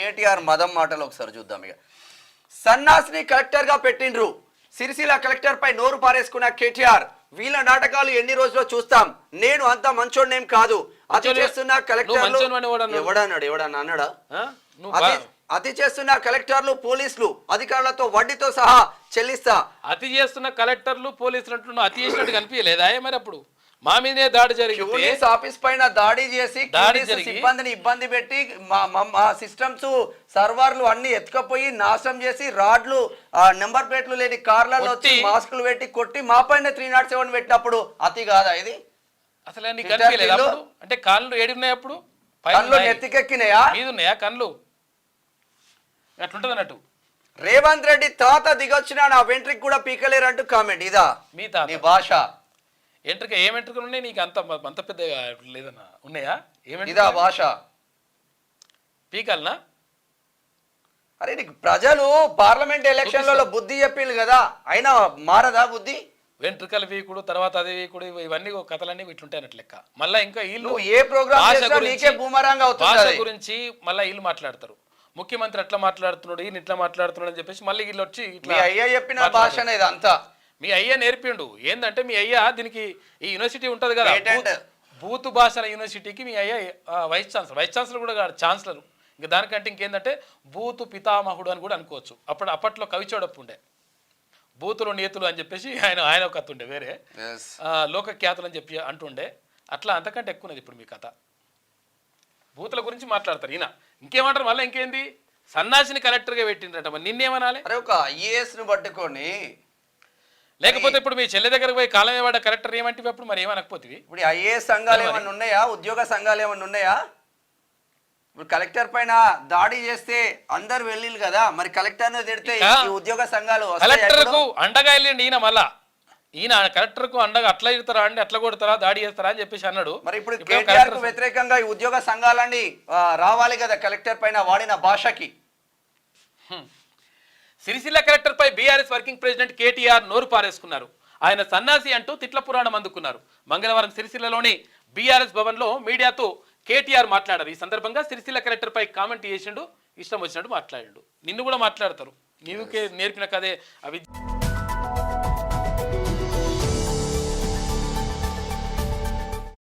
కేటీఆర్ మదం మాటలు ఒకసారి చూద్దాం. ఇక సన్నాసిని కలెక్టర్ గా పెట్టిండ్రు. సిరిసిల్ల కలెక్టర్ పై నోరు పారేసుకున్న కేటీఆర్, వీళ్ళ నాటకాలు ఎన్ని రోజుల్లో చూస్తాం, నేను అంత మంచోడ్నేం కాదు, అతి చేస్తున్న కలెక్టర్లు ఎవడన్నా అతి చేస్తున్న కలెక్టర్లు పోలీసులు అధికారులతో వడ్డీతో సహా చెల్లిస్తా. అతి చేస్తున్న కలెక్టర్లు పోలీసులు అంటున్నా అతి చేసినట్టు కనిపించలేదా మరి? అప్పుడు మా మీదే దాడి జరిగింది, ఆఫీస్ పైన దాడి చేసి సిబ్బందిని ఇబ్బంది పెట్టి మా సిస్టమ్స్ సర్వర్లు అన్ని ఎత్తుకపోయి నాశనం చేసి రాడ్లు నెంబర్ ప్లేట్లు లేని కార్లలో వచ్చి మాస్కులు పెట్టి కొట్టి మా పైన 307 పెట్టినప్పుడు అతి కాదా ఇది? అసలు అంటే కళ్ళు ఏడున్నాయి అప్పుడు? కళ్ళు నెత్తికెక్కినాయా? మీద ఉన్నాయా కళ్ళు? అట్లుంటది అన్నట్టు. రేవంత్ రెడ్డి తాత దిగొచ్చినా నా వెంట్రికి కూడా పీకలేరు అంటూ కామెంట్. ఇదా మీ తాత నీ భాష? ఎంట్రిక ఏం ఎంట్రికలు ఉన్నాయి నీకు? అంత పెద్ద లేదన్నా ఉన్నాయా? ఇదా భాష? పీకల్నా? అరే నీకు ప్రజలు పార్లమెంట్ ఎలక్షన్లలో బుద్ధి చెప్పిండు కదా, అయినా మారదా బుద్ధి? వెంట్రుకలు వీకుడు, తర్వాత అదే వీకుడు, ఇవన్నీ కథలన్నీ ఇట్లుంటాయి అన్నట్టు లెక్క. మళ్ళీ ఇంకా వీళ్ళు ఏ ప్రోగ్రామ్ భాష గురించి మళ్ళీ వీళ్ళు మాట్లాడతారు. ముఖ్యమంత్రి ఎట్లా మాట్లాడుతున్నాడు, ఈయన ఇట్లా మాట్లాడుతున్నాడు అని చెప్పేసి మళ్ళీ వీళ్ళు వచ్చి అయ్యా చెప్పిన భాష ఇదంతా మీ అయ్యా నేర్పిండు. ఏంటంటే మీ అయ్యా దీనికి ఈ యూనివర్సిటీ ఉంటది కదా, బూత్ భాషల యూనివర్సిటీకి మీ అయ్యా వైస్ ఛాన్సలర్ కూడా కాదు, ఛాన్సలర్. ఇంకా దానికంటే ఇంకేంటంటే బూతు పితామహుడు అని కూడా అనుకోవచ్చు. అప్పట్లో కవిచోడప్పు ఉండే, బూతులు నీతులు అని చెప్పేసి ఆయన ఒక కథ ఉండే, వేరే లోక ఖ్యాతులు అని చెప్పి అంటుండే. అట్లా అంతకంటే ఎక్కువది ఇప్పుడు మీ కథ. బూతుల గురించి మాట్లాడతారు ఈయన. ఇంకేమంటారు మళ్ళీ? ఇంకేంది సన్నాసిని కలెక్టర్గా పెట్టిండ్రట, మరి నిన్నేమనాలి? అరే ఒక ఐఏఎస్ ను పట్టుకొని, లేకపోతే ఇప్పుడు మీ చెల్లె దగ్గరకు పోయి కాలం ఏవాడ కలెక్టర్ ఏమంటే అప్పుడు మరి ఏమనకపోతుంది? ఇప్పుడు ఐఏఎస్ సంఘాలు ఏమన్నా ఉన్నాయా? ఉద్యోగ సంఘాలు ఏమన్నా ఉన్నాయా? ఇప్పుడు కలెక్టర్ పైన దాడి చేస్తే అందరు వెళ్ళిళ్ళు కదా, మరి కలెక్టర్ ను తిడితే ఉద్యోగ సంఘాలు కలెక్టర్ కు అండగా వెళ్ళండి ఈయన. మళ్ళా ఈయన కలెక్టర్ కు అండగా అట్లా ఇడతారా అండి, అట్లా కొడతారా, దాడి చేస్తారా అని చెప్పేసి అన్నాడు. మరి ఇప్పుడు కేటీఆర్ కు వ్యతిరేకంగా ఈ ఉద్యోగ సంఘాలన్నీ రావాలి కదా కలెక్టర్ పైన వాడిన భాషకి. సిరిసిల్ల కలెక్టర్ పై బీఆర్ఎస్ వర్కింగ్ ప్రెసిడెంట్ కేటీఆర్ నోరు పారేసుకున్నారు. ఆయన సన్నాసి అంటూ తిట్ల పురాణం అందుకున్నారు. మంగళవారం సిరిసిల్లలోని బీఆర్ఎస్ భవన్ లో మీడియాతో కేటీఆర్ మాట్లాడారు. ఈ సందర్భంగా సిరిసిల్ల కలెక్టర్ పై కామెంట్ చేసిండు, ఇష్టం వచ్చినట్టు మాట్లాడిండు. నిన్ను కూడా మాట్లాడతారు, నీవుకే నేర్పిన కదే అవి.